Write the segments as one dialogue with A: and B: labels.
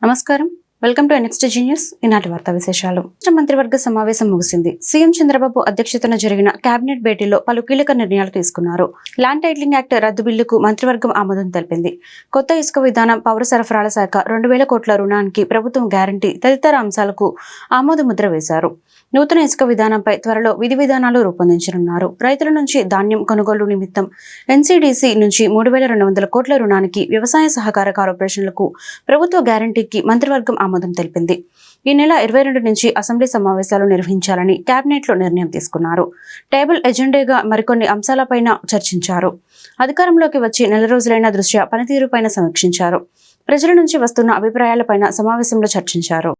A: నమస్కారం, welcome to next genius. ఈనాటి వార్తా విశేషాలు. రాష్ట్ర మంత్రివర్గ సమావేశం ముగిసింది. సీఎం చంద్రబాబు అధ్యక్షతన జరిగిన కేబినెట్ భేటీలో పలు కీలక నిర్ణయాలు తీసుకున్నారు. ల్యాండ్ టైటిలింగ్ యాక్ట్ రద్దు బిల్లుకు మంత్రివర్గం ఆమోదం తెలిపింది. కొత్త ఇసుక విధానం, పౌర సరఫరాల శాఖ, 2000 కోట్ల రుణానికి ప్రభుత్వం గ్యారంటీ తదితర అంశాలకు ఆమోద ముద్ర వేశారు. నూతన ఇసుక విధానంపై త్వరలో విధి విధానాలు రూపొందించనున్నారు. రైతుల నుంచి ధాన్యం కొనుగోలు నిమిత్తం ఎన్సీడీసీ నుంచి 3200 కోట్ల రుణానికి, వ్యవసాయ సహకార కార్పొరేషన్లకు ప్రభుత్వ గ్యారంటీకి మంత్రివర్గం ఆమోదం తెలిపింది. ఈ నెల 22 నుంచి అసెంబ్లీ సమావేశాలు నిర్వహించాలని కేబినెట్లో నిర్ణయం తీసుకున్నారు. టేబుల్ ఎజెండాగా మరికొన్ని అంశాలపైన చర్చించారు. అధికారంలోకి వచ్చి నెల రోజులైన దృష్ట్యా పనితీరుపైన సమీక్షించారు. ప్రజల నుంచి వస్తున్న అభిప్రాయాలపైన సమావేశంలో చర్చించారు.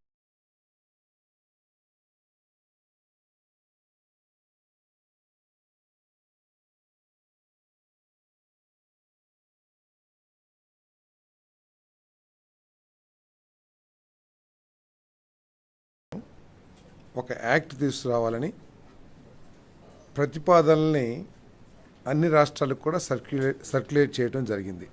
B: ఒక యాక్ట్ తీసుకురావాలని ప్రతిపాదనల్ని అన్ని రాష్ట్రాలకు కూడా సర్క్యులేట్ చేయడం జరిగింది.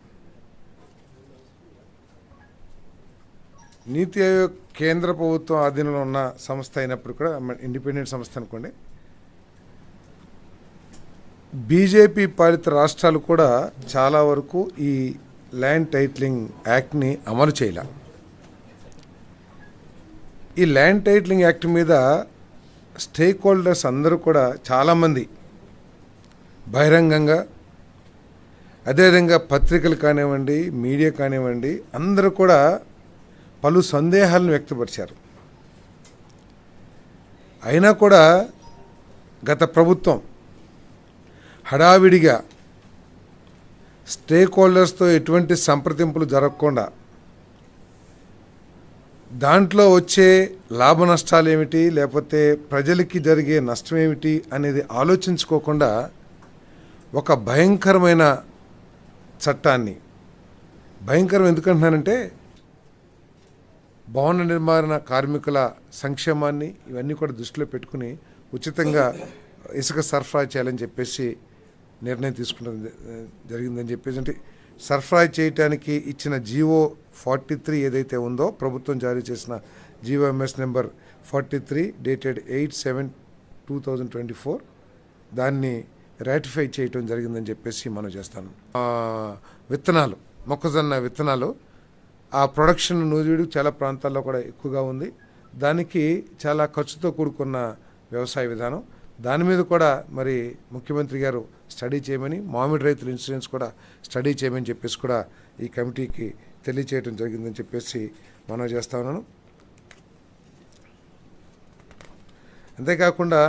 B: నీతి ఆయోగ్ కేంద్ర ప్రభుత్వం ఆధీనంలో ఉన్న సంస్థ అయినప్పుడు కూడా ఇండిపెండెంట్ సంస్థ అనుకోండి. బీజేపీ పాలిత రాష్ట్రాలు కూడా చాలా వరకు ఈ ల్యాండ్ టైటిలింగ్ యాక్ట్ని అమలు చేయలే. ఈ ల్యాండ్ టైటిలింగ్ యాక్ట్ మీద స్టేక్ హోల్డర్స్ అందరూ కూడా చాలామంది బహిరంగంగా, అదేవిధంగా పత్రికలు కానివ్వండి, మీడియా కానివ్వండి, అందరూ కూడా పలు సందేహాలను వ్యక్తపరిచారు. అయినా కూడా గత ప్రభుత్వం హడావిడిగా స్టేక్ హోల్డర్స్తో ఎటువంటి సంప్రదింపులు జరగకుండా దాంట్లో వచ్చే లాభ నష్టాలు ఏమిటి, లేకపోతే ప్రజలకి జరిగే నష్టం ఏమిటి అనేది ఆలోచించుకోకుండా ఒక భయంకరమైన చట్టాన్ని, భయంకరం ఎందుకంటున్నానంటే భవన నిర్మాణ కార్మికుల సంక్షేమాన్ని ఇవన్నీ కూడా దృష్టిలో పెట్టుకుని ఉచితంగా ఇసుక సరఫరా చేయాలని చెప్పేసి నిర్ణయం తీసుకున్నది జరిగిందని చెప్పేసి, అంటే సరఫరా చేయటానికి ఇచ్చిన జీవో 43 ఏదైతే ఉందో, ప్రభుత్వం జారీ చేసిన జీవోఎంఎస్ నెంబర్ 43 డేటెడ్ 8/7/2024 దాన్ని రాటిఫై చేయటం జరిగిందని చెప్పేసి మనం చేస్తాను. విత్తనాలు, మొక్కజొన్న విత్తనాలు, ఆ ప్రొడక్షన్ నూజివీడు చాలా ప్రాంతాల్లో కూడా ఎక్కువగా ఉంది. దానికి చాలా ఖర్చుతో కూడుకున్న వ్యవసాయ విధానం, దాని మీద కూడా మరి ముఖ్యమంత్రి గారు స్టడీ చేయమని, మామిడి రైతుల ఇన్సూరెన్స్ కూడా స్టడీ చేయమని చెప్పేసి కూడా ఈ కమిటీకి తెలియచేయడం జరిగిందని చెప్పేసి మనం చేస్తా ఉన్నాను. అంతేకాకుండా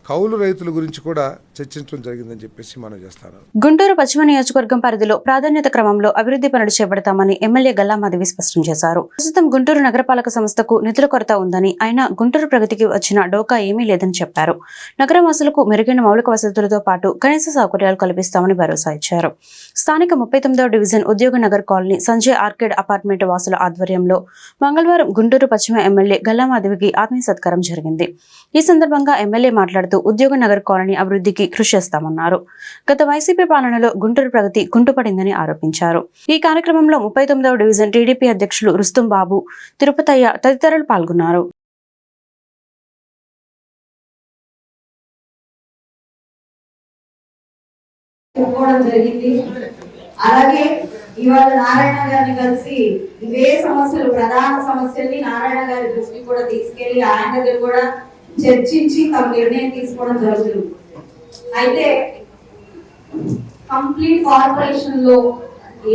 B: కౌలు రైతుల గురించి కూడా చర్చించడం జరిగిందని చెప్పేసి మనం చేస్తాను.
A: గుంటూరు పశ్చిమ నియోజకవర్గం పరిధిలో ప్రాధాన్యత క్రమంలో అభివృద్ధి పనులు చేపడతామని ఎమ్మెల్యే గల్లా మాధవి స్పష్టం చేశారు. ప్రస్తుతం గుంటూరు నగరపాలక సంస్థకు నిధుల కొరత ఉందని, అయినా గుంటూరు ప్రగతికి వచ్చిన డోకా ఏమీ లేదని చెప్పారు. నగరవాసులకు మెరుగైన మౌలిక వసతులతో పాటు కనీస సౌకర్యాలు కల్పిస్తామని భరోసా ఇచ్చారు. స్థానిక 39వ division Udyog Nagar colony Sanjay arcade apartment వాసుల ఆధ్వర్యంలో మంగళవారం గుంటూరు పశ్చిమ ఎమ్మెల్యే గల్లా మాధవికి ఆత్మీయ సత్కారం జరిగింది. ఈ సందర్భంగా ఎమ్మెల్యే మాట్లాడుతూ ఉద్యోగ నగర్ కాలనీ అభివృద్ధికి కృషి చేస్తామన్నారు. గత వైసీపీ పాలనలో గుంటూరు ప్రగతి కుంటుపడిందని ఆరోపించారు. ఈ కార్యక్రమంలో 39వ డివిజన్ టీడీపీ అధ్యక్షులు రుస్తుం బాబు, తిరుపతయ్య తదితరులు పాల్గొన్నారు.
C: అలాగే ఇవాళ నారాయణ గారిని కలిసి ఇవే సమస్యలు, ప్రధాన సమస్యల్ని నారాయణ గారి దృష్టికి కూడా తీసుకెళ్లి ఆయన దగ్గర కూడా చర్చించి తమ నిర్ణయం తీసుకోవడం జరుగుతుంది. అయితే కంప్లీట్ కార్పొరేషన్ లో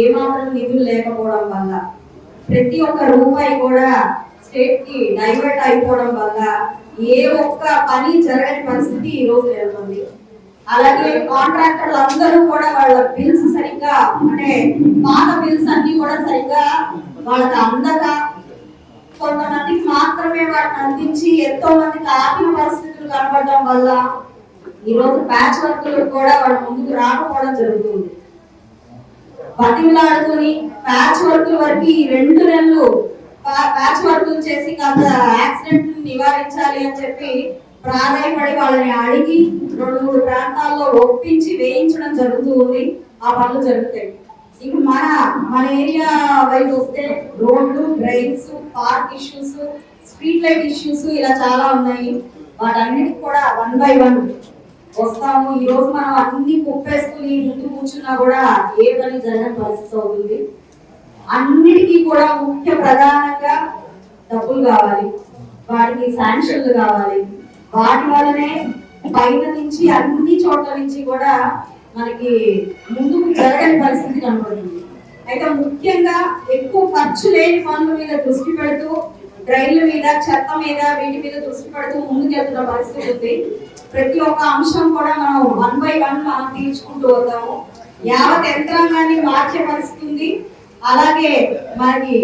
C: ఏమాత్రం నిధులు లేకపోవడం వల్ల, ప్రతి ఒక్క రూపాయి కూడా స్టేట్ కి డైవర్ట్ అయిపోవడం వల్ల ఏ ఒక్క పని జరగని పరిస్థితి ఈ రోజు నెలకొంది. అలాగే కాంట్రాక్టర్లు అందరూ కూడా వాళ్ళ బిల్స్ సరిగ్గా, అంటే పాత బిల్స్ అన్ని కూడా సరిగ్గా వాళ్ళకి అందక, కొంతమందికి మాత్రమే వాటిని అందించి ఎంతో మందికి ఆపిన పరిస్థితులు కనబడడం వల్ల ఈ రోజు ప్యాచ్ వర్కులు కూడా వాళ్ళ ముందుకు రాకపోవడం జరుగుతుంది. బతిమలాడుకుని ప్యాచ్ వర్కుల వరకు ఈ 2 నెలలు ప్యాచ్ వర్కులు చేసి కాస్త యాక్సిడెంట్ నివారించాలి అని చెప్పి ప్రాధాయపడి వాళ్ళని అడిగి 2-3 ప్రాంతాల్లో ఒప్పించి వేయించడం జరుగుతూ ఉంది. ఆ పనులు జరుగుతాయి. ఇప్పుడు మన ఏరియా వైపు వస్తే రోడ్లు, drains, park issues, street light issues ఇలా చాలా ఉన్నాయి. వాటన్నిటికి కూడా 1 by 1 వస్తాము. ఈ రోజు మనం అన్ని కుప్పేసుకుని ముందు కూర్చున్నా కూడా ఏ పని జరగని పరిస్థితి అవుతుంది. అన్నిటికీ కూడా ముఖ్య ప్రధానంగా డబ్బులు కావాలి, వాటికి శాంక్షన్లు కావాలి. వాటి వల్లనే పైన నుంచి అన్ని చోట్ల నుంచి కూడా మనకి ముందుకు జరగని పరిస్థితి కనబడుతుంది. అయితే ముఖ్యంగా ఎక్కువ ఖర్చు లేని పనుల మీద దృష్టి పెడుతూ, డ్రైన్ల మీద, చెత్త మీద, వీటి మీద దృష్టి పెడుతూ ముందుకెళ్తున్న పరిస్థితి ఉంది. ప్రతి ఒక్క అంశం కూడా మనం 1 by 1 మనం తీర్చుకుంటూ వద్దాము. యావత్ యంత్రాంగాన్ని మార్చే పరిస్థితి ఉంది. అలాగే మనకి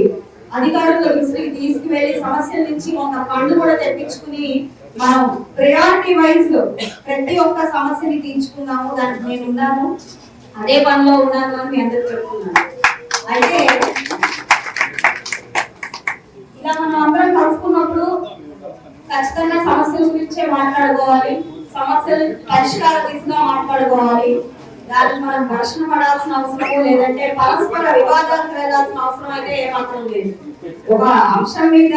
C: అధికారుల దృష్టికి తీసుకువెళ్ళి సమస్యల నుంచి ఒక ఫండ్ కూడా తెప్పించుకుని మనం ప్రయారిటీ వైజ్ ప్రతి ఒక్క సమస్యని తీర్చుకున్నాము. దానికి నేను ఉన్నాను, అదే పనిలో ఉన్నాను అని మీ అందరికి చెప్తున్నాను. అయితే ఇలా మనం అందరం కలుసుకున్నప్పుడు ఖచ్చితంగా సమస్యల గురించే మాట్లాడుకోవాలి, సమస్యలు పరిష్కార దిశగా మాట్లాడుకోవాలి. దానికి మనం ఘర్షణ పడాల్సిన అవసరం లేదంటే పరస్పర వివాదాలకు వెళ్ళాల్సిన అవసరం అయితే ఏమాత్రం లేదు. ఒక అంశం మీద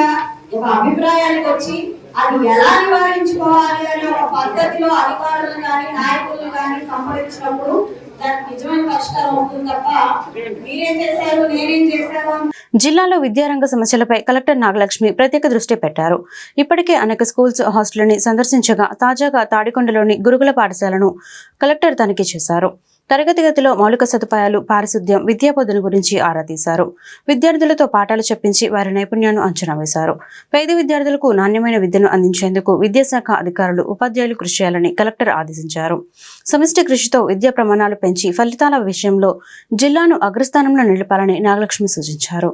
C: ఒక అభిప్రాయానికి వచ్చి అది ఎలా నివారించుకోవాలి అనే ఒక పద్ధతిలో అధికారులను కానీ నాయకులను కానీ సంప్రదించినప్పుడు దానికి నిజమైన పరిష్కారం అవుతుంది తప్ప మీరేం చేశారు నేనేం చేశారు.
A: జిల్లాలో విద్యారంగ సమస్యలపై కలెక్టర్ నాగలక్ష్మి ప్రత్యేక దృష్టి పెట్టారు. ఇప్పటికే అనేక స్కూల్స్, హాస్టళ్లని సందర్శించగా తాజాగా తాడికొండలోని గురుకుల పాఠశాలను కలెక్టర్ తనిఖీ చేశారు. తరగతి గదిలో మౌలిక సదుపాయాలు, పారిశుద్ధ్యం, విద్యా బోధన గురించి ఆరా తీశారు. విద్యార్థులతో పాఠాలు చెప్పించి వారి నైపుణ్యాన్ని అంచనా వేశారు. పేద విద్యార్థులకు నాణ్యమైన విద్యను అందించేందుకు విద్యాశాఖ అధికారులు, ఉపాధ్యాయులు కృషి చేయాలని కలెక్టర్ ఆదేశించారు. సమిష్టి కృషితో విద్యా ప్రమాణాలు పెంచి ఫలితాల విషయంలో జిల్లాను అగ్రస్థానంలో నిలపాలని నాగలక్ష్మి సూచించారు.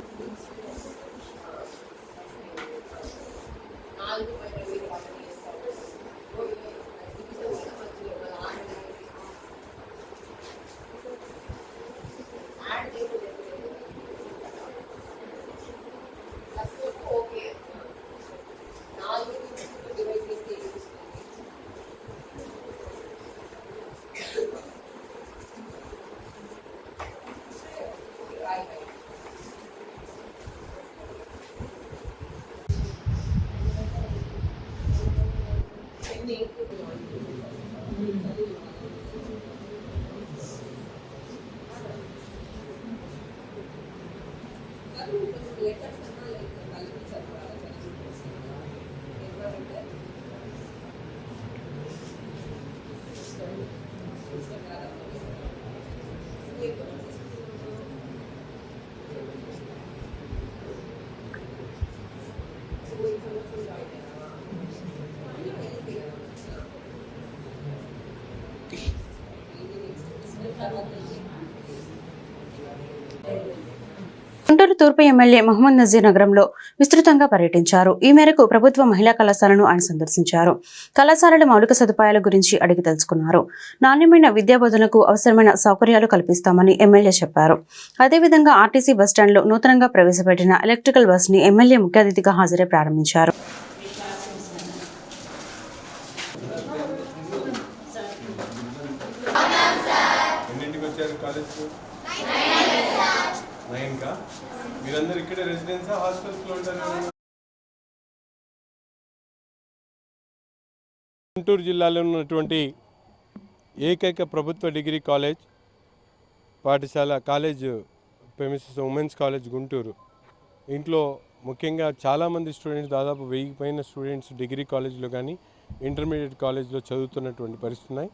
A: గుంటూరు తూర్పు ఎమ్మెల్యే మహమ్మద్ నజీర్ నగరంలో విస్తృతంగా పర్యటించారు. ఈ మేరకు ప్రభుత్వ మహిళా కళాశాలను ఆయన సందర్శించారు. కళాశాలల మౌలిక సదుపాయాల గురించి అడిగి తెలుసుకున్నారు. నాణ్యమైన విద్యా బోధనకు అవసరమైన సౌకర్యాలు కల్పిస్తామని ఎమ్మెల్యే చెప్పారు. అదేవిధంగా ఆర్టీసీ బస్టాండ్లో నూతనంగా ప్రవేశపెట్టిన ఎలక్ట్రికల్ బస్ ని ఎమ్మెల్యే ముఖ్య అతిథిగా హాజరై ప్రారంభించారు.
D: మీరందరూ ఇక్కడ రెసిడెన్సా హాస్టల్స్లో ఉంటారు? గుంటూరు జిల్లాలో ఉన్నటువంటి ఏకైక ప్రభుత్వ డిగ్రీ కాలేజ్ పాఠశాల college premises women's college Guntur. ఇంట్లో ముఖ్యంగా చాలామంది స్టూడెంట్స్, దాదాపు 1000 పైన స్టూడెంట్స్ డిగ్రీ కాలేజ్లో కానీ ఇంటర్మీడియట్ కాలేజ్లో చదువుతున్నటువంటి పరిస్థితి ఉన్నాయి.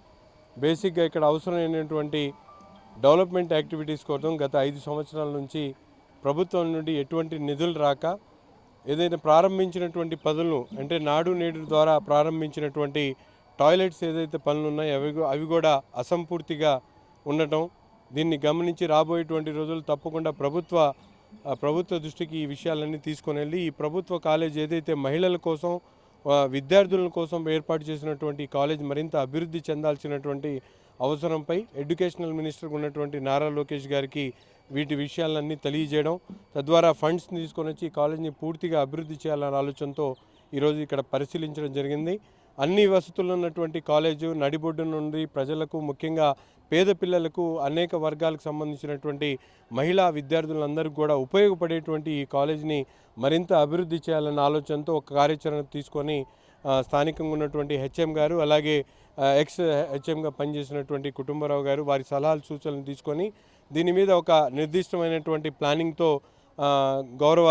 D: బేసిక్గా ఇక్కడ అవసరమైనటువంటి డెవలప్మెంట్ యాక్టివిటీస్ కోసం గత 5 సంవత్సరాల నుంచి ప్రభుత్వం నుండి ఎటువంటి నిధులు రాక ఏదైనా ప్రారంభించినటువంటి పనులను, అంటే నాడు నేడు ద్వారా ప్రారంభించినటువంటి టాయిలెట్స్ ఏదైతే పనులు ఉన్నాయో అవి కూడా అసంపూర్తిగా ఉండటం, దీన్ని గమనించి రాబోయేటువంటి రోజులు తప్పకుండా ప్రభుత్వ దృష్టికి ఈ విషయాలన్నీ తీసుకొని వెళ్ళి ఈ ప్రభుత్వ కాలేజ్ ఏదైతే మహిళల కోసం, విద్యార్థుల కోసం ఏర్పాటు చేసినటువంటి కాలేజ్ మరింత అభివృద్ధి చెందాల్సినటువంటి అవసరంపై ఎడ్యుకేషనల్ మినిస్టర్గా ఉన్నటువంటి నారా లోకేష్ గారికి వీటి విషయాలన్నీ తెలియజేయడం, తద్వారా ఫండ్స్ని తీసుకొని వచ్చి ఈ కాలేజీని పూర్తిగా అభివృద్ధి చేయాలనే ఆలోచనతో ఈరోజు ఇక్కడ పరిశీలించడం జరిగింది. అన్ని వసతులు ఉన్నటువంటి కాలేజు, నడిబొడ్డు నుండి ప్రజలకు, ముఖ్యంగా పేద పిల్లలకు, అనేక వర్గాలకు సంబంధించినటువంటి మహిళా విద్యార్థులందరికీ కూడా ఉపయోగపడేటువంటి ఈ కాలేజీని మరింత అభివృద్ధి చేయాలన్న ఆలోచనతో ఒక కార్యాచరణ తీసుకొని స్థానికంగా ఉన్నటువంటి హెచ్ఎం గారు, అలాగే ఎక్స్ హెచ్ఎంగా పనిచేసినటువంటి కుటుంబరావు గారు వారి సలహాలు సూచనలు తీసుకొని దీని మీద ఒక నిర్దిష్టమైనటువంటి ప్లానింగ్తో గౌరవ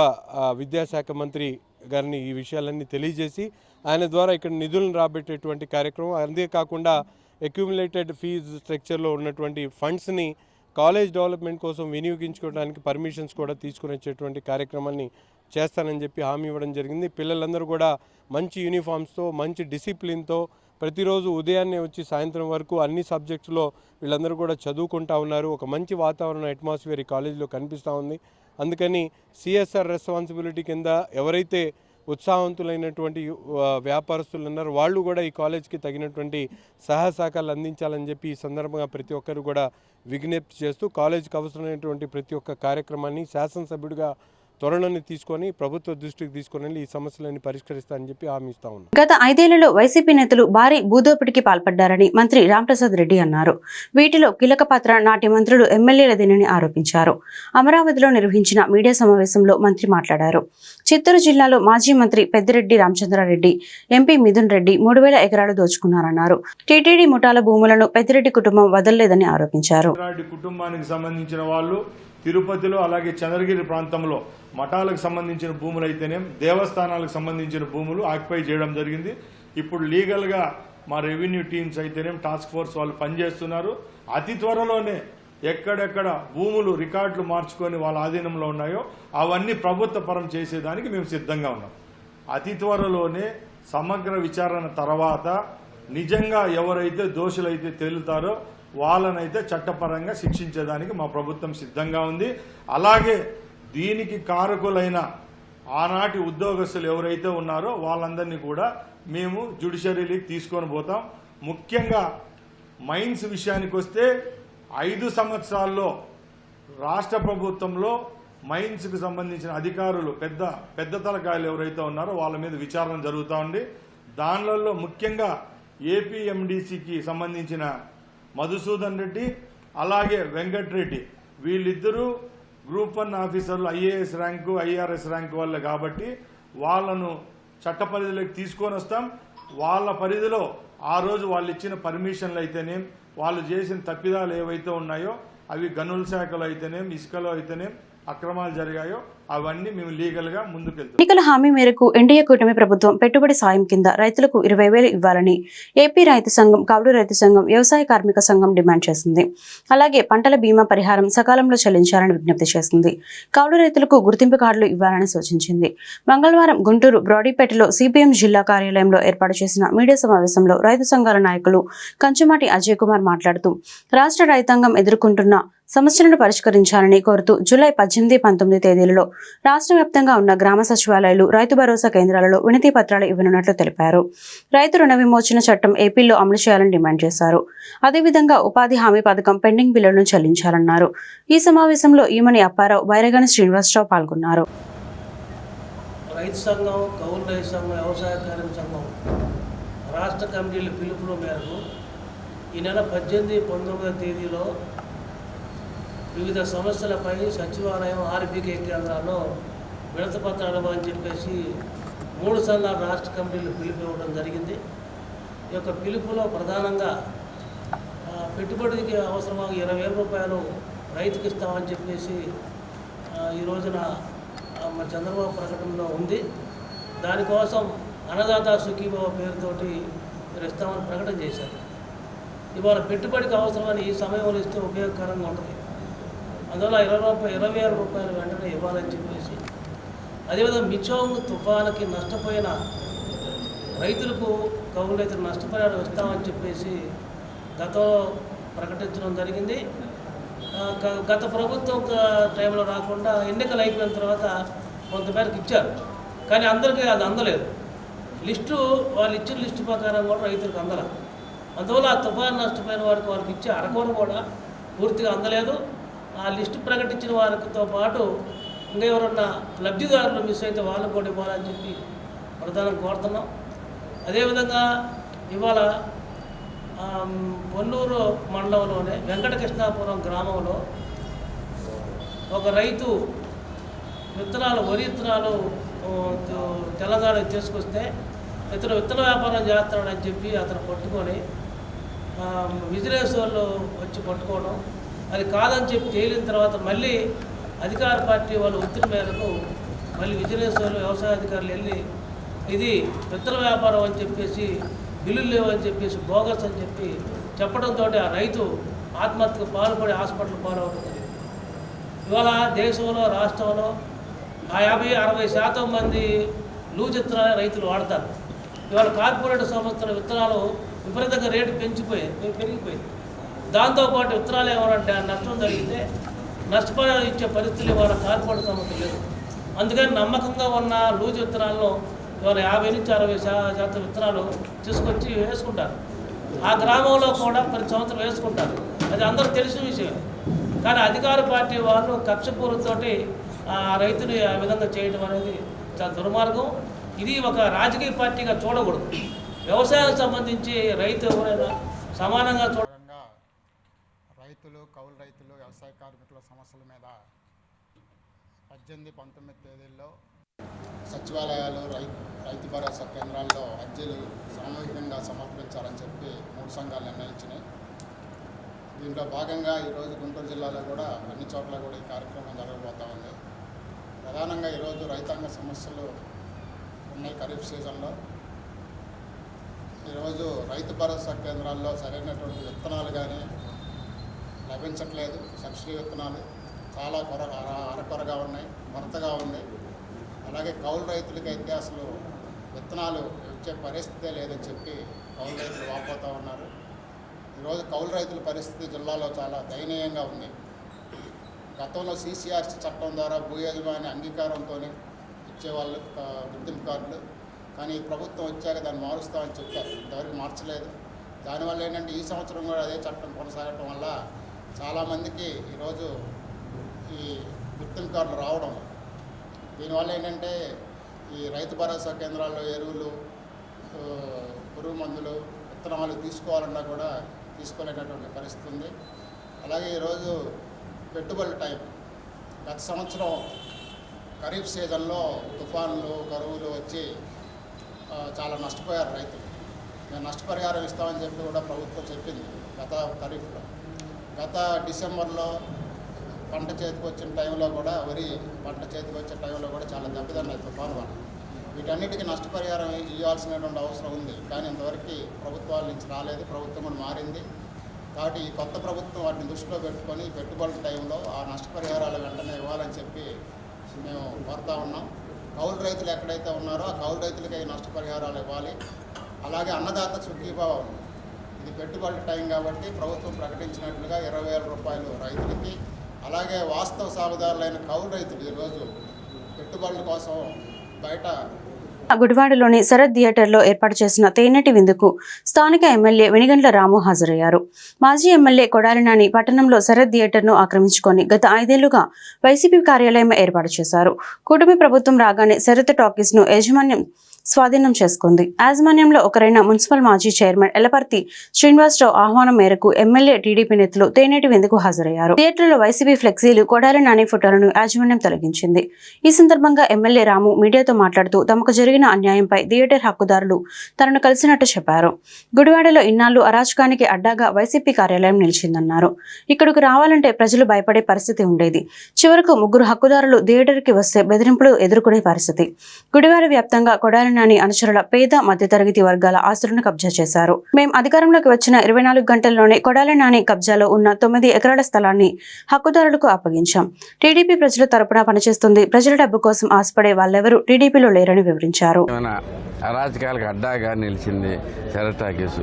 D: విద్యాశాఖ మంత్రి గారిని ఈ విషయాలన్నీ తెలియజేసి ఆయన ద్వారా ఇక్కడ నిధులను రాబట్టేటువంటి కార్యక్రమం, అంతేకాకుండా అక్యుములేటెడ్ ఫీజు స్ట్రక్చర్లో ఉన్నటువంటి ఫండ్స్ని కాలేజ్ డెవలప్మెంట్ కోసం వినియోగించుకోవడానికి పర్మిషన్స్ కూడా తీసుకుని వచ్చేటువంటి కార్యక్రమాన్ని చేస్తానని చెప్పి హామీ ఇవ్వడం జరిగింది. పిల్లలందరూ కూడా మంచి యూనిఫామ్స్తో, మంచి డిసిప్లిన్తో ప్రతిరోజు ఉదయాన్నే వచ్చి సాయంత్రం వరకు అన్ని సబ్జెక్ట్స్లో వీళ్ళందరూ కూడా చదువుకుంటా ఉన్నారు. ఒక మంచి వాతావరణం, అట్మాస్ఫియర్ ఈ కాలేజీలో కనిపిస్తూ ఉంది. అందుకని సిఎస్ఆర్ రెస్పాన్సిబిలిటీ కింద ఎవరైతే ఉత్సాహవంతులైనటువంటి వ్యాపారస్తులు ఉన్నారో వాళ్ళు కూడా ఈ కాలేజ్కి తగినటువంటి సహాయ సహకారాలు అందించాలని చెప్పి ఈ సందర్భంగా ప్రతి ఒక్కరు కూడా విజ్ఞప్తి చేస్తూ కాలేజీకి అవసరమైనటువంటి ప్రతి ఒక్క కార్యక్రమాన్ని శాసనసభ్యుడిగా త్వరలోనే తీసుకొని ప్రభుత్వ దృష్టికి తీసుకొని వెళ్ళి ఈ సమస్యలన్నీ పరిష్కరిస్తారని చెప్పి హామీ ఇస్తా ఉన్నాం.
A: గత 5 ఏళ్లలో వైసీపీ నేతలు భారీ భూదోపిడికి పాల్పడ్డారని మంత్రి రాంప్రసాద్ రెడ్డి అన్నారు. వీటిలో కీలక పాత్ర నాటి మంత్రులు, ఎమ్మెల్యేలదేనని ఆరోపించారు. అమరావతిలో నిర్వహించిన మీడియా సమావేశంలో మంత్రి మాట్లాడారు. చిత్తూరు జిల్లాలో మాజీ మంత్రి పెద్దిరెడ్డి రామచంద్రారెడ్డి, ఎంపీ మిథున్ రెడ్డి 3000 ఎకరాలు దోచుకున్నారన్నారు. టీటీడీ ముఠాల భూములను పెద్దిరెడ్డి కుటుంబం వదలలేదని ఆరోపించారు.
E: కుటుంబానికి సంబంధించిన వాళ్ళు తిరుపతిలో, అలాగే చంద్రగిరి ప్రాంతంలో మఠాలకు సంబంధించిన భూములు అయితేనేం, దేవస్థానాలకు సంబంధించిన భూములు ఆక్యుపై చేయడం జరిగింది. ఇప్పుడు లీగల్గా మా రెవెన్యూ టీమ్స్ అయితేనేం, టాస్క్ ఫోర్స్ వాళ్ళు పనిచేస్తున్నారు. అతి త్వరలోనే ఎక్కడెక్కడ భూములు రికార్డులు మార్చుకొని వాళ్ళ ఆధీనంలో ఉన్నాయో అవన్నీ ప్రభుత్వ పరం చేసేదానికి మేము సిద్ధంగా ఉన్నాం. అతి త్వరలోనే సమగ్ర విచారణ తర్వాత నిజంగా ఎవరైతే దోషులైతే తేలుతారో వాళ్ళనైతే చట్టపరంగా శిక్షించేదానికి మా ప్రభుత్వం సిద్ధంగా ఉంది. అలాగే దీనికి కారకులైన ఆనాటి ఉద్యోగస్తులు ఎవరైతే ఉన్నారో వాళ్ళందరినీ కూడా మేము జ్యుడిషియరీకి తీసుకొని పోతాం. ముఖ్యంగా మైన్స్ విషయానికి వస్తే 5 సంవత్సరాల్లో రాష్ట్ర ప్రభుత్వంలో మైన్స్కి సంబంధించిన అధికారులు పెద్ద తలకాయలు ఎవరైతే ఉన్నారో వాళ్ళ మీద విచారణ జరుగుతూ ఉంది. దానిలలో ముఖ్యంగా ఏపీఎండిసికి సంబంధించిన మధుసూదన్ రెడ్డి, అలాగే వెంకట్రెడ్డి, వీళ్ళిద్దరూ గ్రూప్ 1 ఆఫీసర్లు, ఐఏఎస్ ర్యాంకు, ఐఆర్ఎస్ ర్యాంకు వాళ్ళే కాబట్టి వాళ్ళను చట్ట పరిధిలోకి తీసుకొని వస్తాం. వాళ్ళ పరిధిలో ఆ రోజు వాళ్ళు ఇచ్చిన పర్మిషన్లు అయితేనేం, వాళ్ళు చేసిన తప్పిదాలు ఏవైతే ఉన్నాయో అవి గనుల శాఖలో అయితేనేం, ఇసుకలో అయితేనేం అక్రమాలు జరిగాయో అవన్నీ మేము లీగల్గా ముందుకెళ్తాం.
A: ఎన్నికల హామీ మేరకు ఎన్డీఏ కూటమి ప్రభుత్వం పెట్టుబడి సాయం కింద రైతులకు 20,000 ఇవ్వాలని ఏపీ రైతు సంఘం, కౌలు రైతు సంఘం, వ్యవసాయ కార్మిక సంఘం డిమాండ్ చేసింది. అలాగే పంటల బీమా పరిహారం సకాలంలో చెల్లించాలని విజ్ఞప్తి చేసింది. కౌలు రైతులకు గుర్తింపు కార్డులు ఇవ్వాలని సూచించింది. మంగళవారం గుంటూరు బ్రాడీపేటలో సిపిఎం జిల్లా కార్యాలయంలో ఏర్పాటు చేసిన మీడియా సమావేశంలో రైతు సంఘాల నాయకులు కంచుమాటి అజయ్ కుమార్ మాట్లాడుతూ రాష్ట్ర రైతాంగం ఎదుర్కొంటున్న సమస్యలను పరిష్కరించాలని కోరుతూ జూలై 18, 19 తేదీలలో రాష్ట్ర వ్యాప్తంగా ఉన్న గ్రామ సచివాలయాలు, రైతు భరోసా కేంద్రాలలో వినతి పత్రాలు ఇవ్వనున్నట్లు తెలిపారు. రైతు రుణ విమోచన చట్టం ఏపీలో అమలు చేయాలని డిమాండ్ చేశారు. అదేవిధంగా ఉపాధి హామీ పథకం పెండింగ్ బిల్లులను చెల్లించాలన్నారు. ఈ సమావేశంలో ఈమని అప్పారావు, బైరగాని శ్రీనివాసరావు పాల్గొన్నారు.
F: రైతు సంఘం, కౌలు రైతు సంఘం, వ్యవసాయ కార్మిక సంఘం రాష్ట్ర కమిటీల పిలుపుల మేరకు ఈ నెల 18, 19 తేదీలో వివిధ సమస్యలపై సచివాలయం, ఆర్బీకే కేంద్రాల్లో వినతి పత్రాలు ఇవ్వని చెప్పేసి 3 సంఘాల రాష్ట్ర కమిటీలు పిలుపు ఇవ్వడం జరిగింది. ఈ యొక్క పిలుపులో ప్రధానంగా పెట్టుబడికి అవసరమైన 20,000 రూపాయలు రైతుకి ఇస్తామని చెప్పేసి ఈ రోజున మన చంద్రబాబు ప్రకటనలో ఉంది. దానికోసం అన్నదాత సుఖీభావ పేరుతోటి మీరు ఇస్తామని ప్రకటన చేశారు. ఇవాళ పెట్టుబడికి అవసరమని ఈ సమయంలో ఇస్తే ఉపయోగకరంగా ఉంటుంది. అందువల్ల 20,000 రూపాయలు వెంటనే ఇవ్వాలని చెప్పేసి, అదేవిధంగా మిచోంగ్ తుఫానుకి నష్టపోయిన రైతులకు, కౌలు రైతులకు నష్టపరిహారం ఇస్తామని చెప్పేసి గతంలో ప్రకటించడం జరిగింది. గత ప్రభుత్వం టైంలో రాకుండా ఎన్నికలు అయిపోయిన తర్వాత కొంతమేరకు ఇచ్చారు, కానీ అందరికీ అది అందలేదు. వాళ్ళు ఇచ్చిన లిస్టు ప్రకారం కూడా రైతులకు అందల. అందువల్ల ఆ తుఫాను నష్టపోయిన వారికి వాళ్ళకి ఇచ్చే అరకొర కూడా పూర్తిగా అందలేదు. ఆ లిస్టు ప్రకటించిన వారితో పాటు ఇంకా ఎవరన్నా లబ్ధిదారులు మిస్ అయితే వాళ్ళకు కూడా ఇవ్వాలని చెప్పి ప్రధానం కోరుతున్నాం. అదేవిధంగా ఇవాళ పొన్నూరు మండలంలోనే వెంకటకృష్ణాపురం గ్రామంలో ఒక రైతు విత్తనాలు వరి విత్తనాలు తెలంగాణకు తీసుకొస్తే ఇతను విత్తన వ్యాపారం చేస్తాడని చెప్పి అతను పట్టుకొని విజిలెన్స్ వాళ్ళు వచ్చి పట్టుకోవడం, అది కాదని చెప్పి తేలిన తర్వాత మళ్ళీ అధికార పార్టీ వాళ్ళ ఒత్తిడి మేరకు మళ్ళీ విజిలెన్స్ వాళ్ళు వ్యవసాయ అధికారులు వెళ్ళి ఇది విత్తన వ్యాపారం అని చెప్పేసి బిల్లులు లేవు అని చెప్పేసి బోగస్ అని చెప్పి చెప్పడంతో ఆ రైతు ఆత్మహత్యకు పాల్పడి హాస్పిటల్ పాలవుతుంది. ఇవాళ దేశంలో రాష్ట్రంలో 50-60% మంది లూజ్ విత్తనాలు రైతులు వాడతారు. ఇవాళ కార్పొరేట్ సంస్థల విత్తనాలు విపరీతంగా రేటు పెరిగిపోయింది. దాంతోపాటు విత్తనాలు ఏమనంటే నష్టం జరిగితే నష్టపరిహారం ఇచ్చే పరిస్థితులు ఇవాళ కార్పొరేట్ సంస్థలు లేదు. అందుకని నమ్మకంగా ఉన్న లూజ్ విత్తనాలను ఇవాళ 50-60% విత్తనాలు తీసుకొచ్చి వేసుకుంటారు. ఆ గ్రామంలో కూడా ప్రతి సంవత్సరం వేసుకుంటారు. అది అందరూ తెలిసిన విషయం. కానీ అధికార పార్టీ వాళ్ళు కక్షపూర్వకంతో ఆ రైతుని ఆ విధంగా చేయడం అనేది చాలా దుర్మార్గం. ఇది ఒక రాజకీయ పార్టీగా చూడకూడదు. వ్యవసాయానికి సంబంధించి రైతు ఎవరైనా సమానంగా
G: రైతులు, కౌలు రైతులు, వ్యవసాయ కార్మికుల సమస్యల మీద 18-19 తేదీల్లో సచివాలయాలు, రైతు భరోసా కేంద్రాల్లో అర్జీలు సామూహికంగా సమర్పించాలని చెప్పి 3 సంఘాలు నిర్ణయించినాయి. దీంట్లో భాగంగా ఈరోజు గుంటూరు జిల్లాలో కూడా అన్ని చోట్ల కూడా ఈ కార్యక్రమం జరగబోతూ ఉంది. ప్రధానంగా ఈరోజు రైతాంగ సమస్యలు ఉన్నాయి. ఖరీఫ్ సీజన్లో ఈరోజు రైతు భరోసా కేంద్రాల్లో సరైనటువంటి విత్తనాలు కానీ లభించట్లేదు. సబ్సిడీ విత్తనాలు చాలా అరకొరగా ఉన్నాయి, కొరతగా ఉన్నాయి. అలాగే కౌలు రైతులకైతే అసలు విత్తనాలు ఇచ్చే పరిస్థితే లేదని చెప్పి కౌలు రైతులు వాపోతూ ఉన్నారు. ఈరోజు కౌలు రైతుల పరిస్థితి జిల్లాలో చాలా దయనీయంగా ఉంది. గతంలో CCRC చట్టం ద్వారా భూ యజమాని అంగీకారంతో ఇచ్చేవాళ్ళు గుర్తింపు కార్డులు. కానీ ఈ ప్రభుత్వం వచ్చాక దాన్ని మారుస్తామని చెప్పారు, ఇంతవరకు మార్చలేదు. దానివల్ల ఏంటంటే ఈ సంవత్సరం కూడా అదే చట్టం కొనసాగటం వల్ల చాలామందికి ఈరోజు ఈ గుర్తింపు కార్డులు రావడం. దీనివల్ల ఏంటంటే ఈ రైతు భరోసా కేంద్రాల్లో ఎరువులు, పురుగు మందులు, విత్తనాలు తీసుకోవాలన్నా కూడా తీసుకోలేనటువంటి పరిస్థితి ఉంది. అలాగే ఈరోజు పెట్టుబడుల టైం. గత సంవత్సరం ఖరీఫ్ సీజన్లో తుఫాన్లు, కరువులు వచ్చి చాలా నష్టపోయారు రైతులు. మేము నష్టపరిహారం ఇస్తామని చెప్పి కూడా ప్రభుత్వం చెప్పింది గత ఖరీఫ్లో. గత డిసెంబర్లో పంట చేతికి వచ్చిన టైంలో కూడా, వరి పంట చేతికి వచ్చే టైంలో కూడా చాలా దెబ్బతిన్నాయి తుఫాను వల్ల. వీటన్నిటికీ నష్టపరిహారం ఇవ్వాల్సినటువంటి అవసరం ఉంది. కానీ ఇంతవరకు ప్రభుత్వాల నుంచి రాలేదు. ప్రభుత్వం కూడా మారింది. కాబట్టి ఈ కొత్త ప్రభుత్వం వాటిని దృష్టిలో పెట్టుకొని పెట్టుబడుల టైంలో ఆ నష్టపరిహారాలు వెంటనే ఇవ్వాలని చెప్పి మేము కోరుతా ఉన్నాం. కౌలు రైతులు ఎక్కడైతే ఉన్నారో ఆ కౌలు రైతులకి నష్టపరిహారాలు ఇవ్వాలి. అలాగే అన్నదాత సుఖీభావం, ఇది పెట్టుబడుల టైం కాబట్టి ప్రభుత్వం ప్రకటించినట్లుగా 20,000 రూపాయలు రైతులకి, అలాగే వాస్తవ సాగుదారులైన కౌలు రైతులు ఈరోజు పెట్టుబడుల కోసం బయట
A: గుడివాడలోని శరత్ థియేటర్లో ఏర్పాటు చేసిన తేనెటి విందుకు స్థానిక ఎమ్మెల్యే వెనిగండ్ల రాము హాజరయ్యారు. మాజీ ఎమ్మెల్యే కొడాలి నాని పట్టణంలో శరత్ థియేటర్ను ఆక్రమించుకొని గత 5 ఏళ్లుగా వైసీపీ కార్యాలయం ఏర్పాటు చేశారు. కూటమి ప్రభుత్వం రాగానే శరత్ టాకీస్ను యాజమాన్యం స్వాధీనం చేసుకుంది. యాజమాన్యంలో ఒకరైన మున్సిపల్ మాజీ చైర్మన్ ఎలపర్తి శ్రీనివాసరావు ఆహ్వానం మేరకు ఎమ్మెల్యే, టీడీపీ నేతలు తేనెటి విందుకు హాజరయ్యారు. థియేటర్లో వైసీపీ ఫ్లెక్సీలు, కొడాలి నాని ఫోటోలను యాజమాన్యం తొలగించింది. ఈ సందర్భంగా ఎమ్మెల్యే రాము మీడియాతో మాట్లాడుతూ తమకు జరిగిన అన్యాయంపై థియేటర్ హక్కుదారులు తనను కలిసినట్టు చెప్పారు. గుడివాడలో ఇన్నాళ్లు అరాచకానికి అడ్డాగా వైసీపీ కార్యాలయం నిలిచిందన్నారు. ఇక్కడకు రావాలంటే ప్రజలు భయపడే పరిస్థితి ఉండేది. చివరకు 3 హక్కుదారులు థియేటర్కి వస్తే బెదిరింపులు ఎదుర్కొనే పరిస్థితి. గుడివాడ వ్యాప్తంగా కొడాలి నాని అనుచరుల పేద మధ్యతరగతి వర్గాల ఆస్తులను కబ్జా చేశారు. మేం అధికారంలోకి వచ్చిన 24 గంటల్లోనే కొడాలి నాని కబ్జాలో ఉన్న 9 ఎకరాల స్థలాన్ని హక్కుదారులకు అప్పగించాం. టీడీపీ ప్రజల తరపున పనిచేస్తుంది. ప్రజల డబ్బు కోసం ఆశపడే వాళ్ళెవరూ టీడీపీలో లేరని వివరించారు.
H: అరాజకాలకు అడ్డాగా నిలిచింది శరత్ టాకీస్.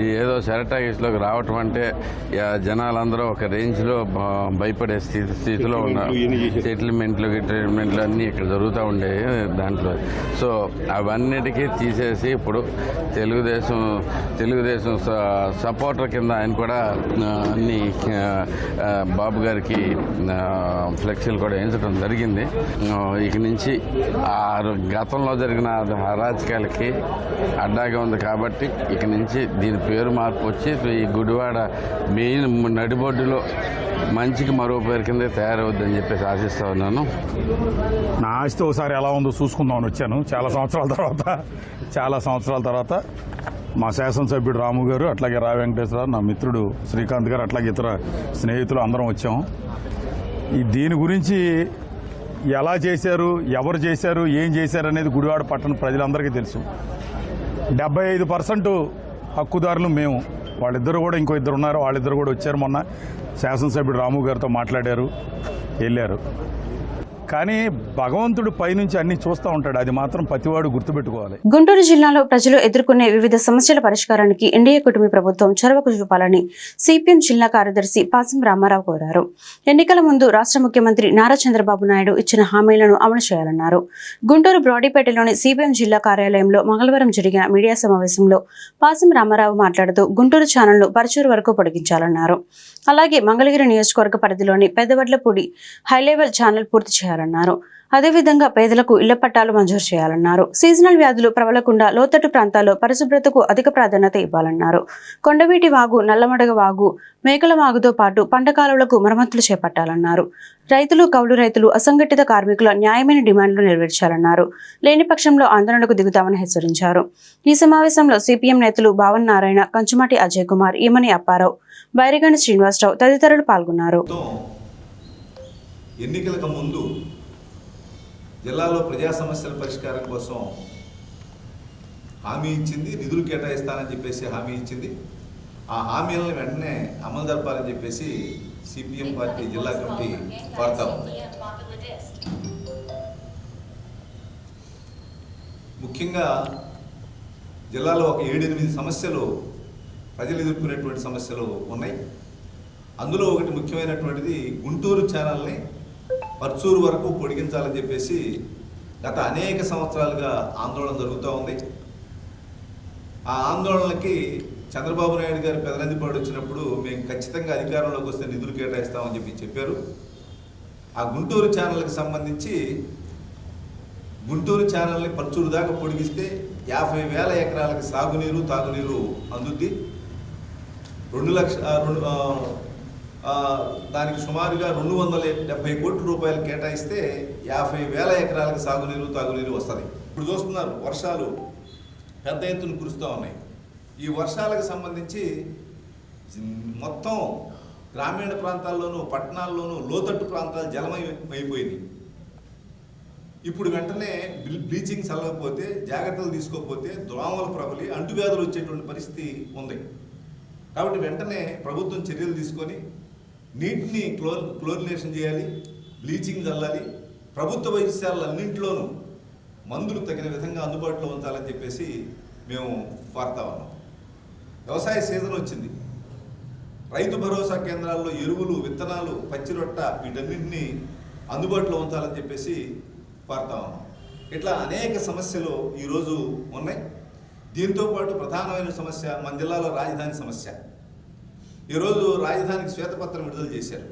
H: ఈ ఏదో శరత్ టాకీస్లోకి రావటం అంటే జనాలందరూ ఒక రేంజ్లో భయపడే స్థితిలో ఉన్నారు. సెటిల్మెంట్లు అన్నీ ఇక్కడ జరుగుతూ ఉండే దాంట్లో. సో అవన్నిటికీ తీసేసి ఇప్పుడు తెలుగుదేశం సపోర్టర్ కింద ఆయన కూడా అన్ని బాబు గారికి ఫ్లెక్సీలు కూడా వేయించడం జరిగింది. ఇక నుంచి గతంలో జరిగిన అరాచకాలకి అడ్డాగా ఉంది కాబట్టి ఇక నుంచి దీని పేరు మార్పు వచ్చి ఈ గుడివాడ మెయిన్ నడిబొడ్డులో మంచికి మరో పేరు కింద తయారవుద్దని చెప్పేసి ఆశిస్తా ఉన్నాను.
I: నా ఆస్తి ఒకసారి ఎలా ఉందో చూసుకుందామని వచ్చాను. చాలా సంవత్సరాల తర్వాత మా శాసనసభ్యుడు రాము గారు, అట్లాగే రా వెంకటేశ్వరరావు, నా మిత్రుడు శ్రీకాంత్ గారు, అట్లాగే ఇతర స్నేహితులు అందరం వచ్చాము. దీని గురించి ఎలా చేశారు, ఎవరు చేశారు, ఏం చేశారు అనేది గుడివాడ పట్టణ ప్రజలందరికీ తెలుసు. 75% హక్కుదారులు మేము. వాళ్ళిద్దరు కూడా ఇంకో ఇద్దరు ఉన్నారు, వాళ్ళిద్దరు కూడా వచ్చారు. మొన్న శాసనసభ్యుడు రాము గారితో మాట్లాడారు, వెళ్ళారు. కానీ భగవంతుడు పైనుంచి అన్ని చూస్తూ ఉంటాడు, అది మాత్రం ప్రతివాడు గుర్తుపెట్టుకోవాలి.
A: గుంటూరు జిల్లాలో ప్రజలు ఎదుర్కొనే వివిధ సమస్యల పరిష్కారానికి ఎన్డీఏ కూటమి ప్రభుత్వం చొరవ చూపాలని సిపిఎం జిల్లా కార్యదర్శి పాసం రామారావు కోరారు. ఎన్నికల ముందు రాష్ట్ర ముఖ్యమంత్రి నారా చంద్రబాబు నాయుడు ఇచ్చిన హామీలను అమలు చేయాలన్నారు. గుంటూరు బ్రాడీపేటలోని సిపిఎం జిల్లా కార్యాలయంలో మంగళవారం జరిగిన మీడియా సమావేశంలో పాసం రామారావు మాట్లాడుతూ గుంటూరు ఛానల్ను పరచూరు వరకు పొడిగించాలన్నారు. అలాగే మంగళగిరి నియోజకవర్గ పరిధిలోని పెద్దవడ్లపూడి హైలెవెల్ ఛానల్ పూర్తి చేయాలన్నారు. అదేవిధంగా పేదలకు ఇళ్ల పట్టాలు మంజూరు చేయాలన్నారు. సీజనల్ వ్యాధులు ప్రబలకుండా లోతట్టు ప్రాంతాల్లో పరిశుభ్రతకు అధిక ప్రాధాన్యత ఇవ్వాలన్నారు. కొండవీటి వాగు, నల్లమడగ వాగు, మేకల వాగుతో పాటు పంట కాలువలకు మరమ్మతులు చేపట్టాలన్నారు. రైతులు, కౌలు రైతులు, అసంఘటిత కార్మికుల న్యాయమైన డిమాండ్లు నెరవేర్చాలన్నారు. లేని పక్షంలో ఆందోళనకు దిగుతామని హెచ్చరించారు. ఈ సమావేశంలో సిపిఎం నేతలు భావన్ నారాయణ, కంచుమాటి అజయ్ కుమార్, ఈమని అప్పారావు, బైరిగాని శ్రీనివాసరావు తదితరులు పాల్గొన్నారు.
J: ఎన్నికలకు ముందు జిల్లాలో ప్రజా సమస్యల పరిష్కారం కోసం హామీ ఇచ్చింది, నిధులు కేటాయిస్తానని చెప్పేసి హామీ ఇచ్చింది. ఆ హామీలను వెంటనే అమలు జరపాలని చెప్పేసి సిపిఎం పార్టీ జిల్లా కమిటీ కోరుతా ఉంది. ముఖ్యంగా జిల్లాలో ఒక 7-8 సమస్యలు ప్రజలు ఎదుర్కొనేటువంటి సమస్యలు ఉన్నాయి. అందులో ఒకటి ముఖ్యమైనటువంటిది గుంటూరు ఛానల్ని పర్చూరు వరకు పొడిగించాలని చెప్పేసి గత అనేక సంవత్సరాలుగా ఆందోళన జరుగుతూ ఉంది. ఆ ఆందోళనకి చంద్రబాబు నాయుడు గారు పెదనందిపాడు వచ్చినప్పుడు మేము ఖచ్చితంగా అధికారంలోకి వస్తే నిధులు కేటాయిస్తామని చెప్పారు. ఆ గుంటూరు ఛానల్కి సంబంధించి గుంటూరు ఛానల్ని పర్చూరు దాకా పొడిగిస్తే 50,000 ఎకరాలకు సాగునీరు, తాగునీరు అందుద్ది. 2 లక్షల దానికి సుమారుగా 270 కోట్ల రూపాయలు కేటాయిస్తే 50,000 ఎకరాలకు సాగునీరు, తాగునీరు వస్తుంది. ఇప్పుడు చూస్తున్నారు వర్షాలు పెద్ద ఎత్తున కురుస్తూ ఉన్నాయి. ఈ వర్షాలకు సంబంధించి మొత్తం గ్రామీణ ప్రాంతాల్లోనూ పట్టణాల్లోనూ లోతట్టు ప్రాంతాలు జలమైపోయినాయి. ఇప్పుడు వెంటనే బ్లీచింగ్ చల్లకపోతే, జాగ్రత్తలు తీసుకోకపోతే దోమలు ప్రబలి అంటువ్యాధులు వచ్చేటువంటి పరిస్థితి ఉంది. కాబట్టి వెంటనే ప్రభుత్వం చర్యలు తీసుకొని నీటిని క్లోరినేషన్ చేయాలి, బ్లీచింగ్ చల్లాలి, ప్రభుత్వ వైద్యశాలన్నింటిలోనూ మందులు తగిన విధంగా అందుబాటులో ఉంచాలని చెప్పేసి మేము కోరుతా ఉన్నాం. వ్యవసాయ సీజన్ వచ్చింది. రైతు భరోసా కేంద్రాల్లో ఎరువులు, విత్తనాలు, పచ్చిరొట్ట వీటన్నింటినీ అందుబాటులో ఉంచాలని చెప్పేసి కోరుతా ఉన్నాం. ఇట్లా అనేక సమస్యలు ఈరోజు ఉన్నాయి. దీంతోపాటు ప్రధానమైన సమస్య మన జిల్లాలో రాజధాని సమస్య. ఈరోజు రాజధానికి శ్వేతపత్రం విడుదల చేశారు.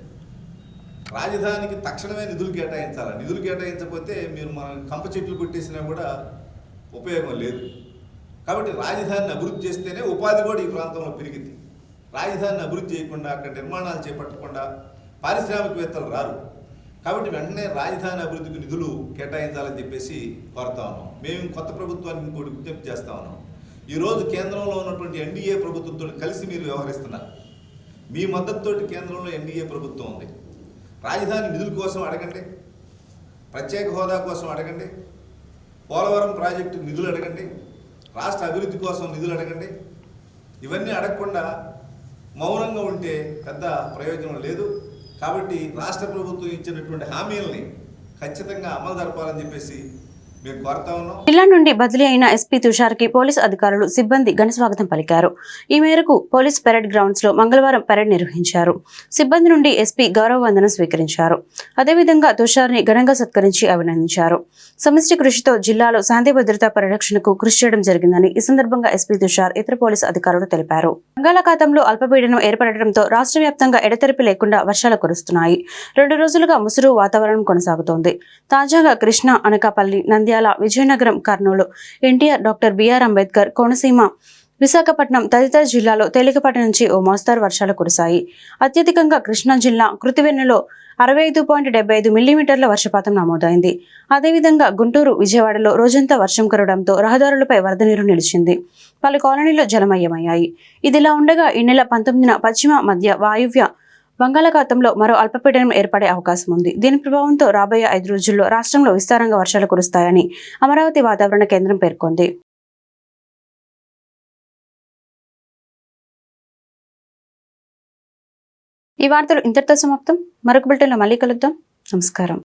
J: రాజధానికి తక్షణమే నిధులు కేటాయించాలి. నిధులు కేటాయించకపోతే మీరు మన కంప చెట్లు కొట్టేసినా కూడా ఉపయోగం లేదు. కాబట్టి రాజధానిని అభివృద్ధి చేస్తేనే ఉపాధి కూడా ఈ ప్రాంతంలో పెరిగింది. రాజధానిని అభివృద్ధి చేయకుండా, అక్కడ నిర్మాణాలు చేపట్టకుండా పారిశ్రామికవేత్తలు రారు. కాబట్టి వెంటనే రాజధాని అభివృద్ధికి నిధులు కేటాయించాలని చెప్పేసి కోరుతా ఉన్నాం. మేము కొత్త ప్రభుత్వానికి ఇంకోటి విజ్ఞప్తి చేస్తా ఉన్నాం. ఈరోజు కేంద్రంలో ఉన్నటువంటి ఎన్డీఏ ప్రభుత్వంతో కలిసి మీరు వ్యవహరిస్తున్నారు. మీ మద్దతుతోటి కేంద్రంలో ఎన్డీఏ ప్రభుత్వం ఉంది. రాజధాని నిధుల కోసం అడగండి, ప్రత్యేక హోదా కోసం అడగండి, పోలవరం ప్రాజెక్టు నిధులు అడగండి, రాష్ట్ర అభివృద్ధి కోసం నిధులు అడగండి. ఇవన్నీ అడగకుండా మౌనంగా ఉంటే పెద్ద ప్రయోజనం లేదు. కాబట్టి రాష్ట్ర ప్రభుత్వం ఇచ్చినటువంటి హామీలని ఖచ్చితంగా అమలు జరపాలని చెప్పేసి మేము కోరుతా ఉన్నాం.
A: జిల్లా నుండి బదిలీ అయిన ఎస్పీ తుషార్కి పోలీసు అధికారులు, సిబ్బంది ఘన స్వాగతం పలికారు. ఈ మేరకు పోలీస్ పెరేడ్ గ్రౌండ్స్ లో మంగళవారం పెరేడ్ నిర్వహించారు. సిబ్బంది నుండి ఎస్పీ గౌరవ వందనం స్వీకరించారు. అదేవిధంగా తుషార్ని ఘనంగా సత్కరించి అభినందించారు. సమిష్టి కృషితో జిల్లాలో శాంతి భద్రతా పరిరక్షణకు కృషి చేయడం జరిగిందని ఈ సందర్భంగా ఎస్పీ తుషార్ ఇతర పోలీసు అధికారులు తెలిపారు. బంగాళాఖాతంలో అల్పపీడనం ఏర్పడటంతో రాష్ట్ర వ్యాప్తంగా ఎడతెరిపి లేకుండా వర్షాలు కురుస్తున్నాయి. 2 రోజులుగా ముసురు వాతావరణం కొనసాగుతోంది. తాజాగా కృష్ణా, అనకాపల్లి, నంద్యాల, నంద్యాల, విజయనగరం, కర్నూలు, ఎన్టీఆర్, డాక్టర్ బిఆర్ అంబేద్కర్, కోనసీమ, విశాఖపట్నం తదితర జిల్లాలో తేలికపాటి నుంచి ఓ మోస్తరు వర్షాలు కురిశాయి. అత్యధికంగా కృష్ణా జిల్లా కృతివెన్నులో 65.75 మిల్లీమీటర్ల వర్షపాతం నమోదైంది. అదేవిధంగా గుంటూరు, విజయవాడలో రోజంతా వర్షం కురవడంతో రహదారులపై వరద నీరు నిలిచింది. పలు కాలనీలు జలమయమయ్యాయి. ఇదిలా ఉండగా ఈ నెల 19న పశ్చిమ మధ్య వాయువ్య బంగాళాఖాతంలో మరో అల్పపీడనం ఏర్పడే అవకాశం ఉంది. దీని ప్రభావంతో రాబోయే 5 రోజుల్లో రాష్ట్రంలో విస్తారంగా వర్షాలు కురుస్తాయని అమరావతి వాతావరణ కేంద్రం పేర్కొంది. ఈ వార్తలు ఇంతటితో సమాప్తం. మరొక బులెటిన్లో మళ్ళీ కలుద్దాం. నమస్కారం.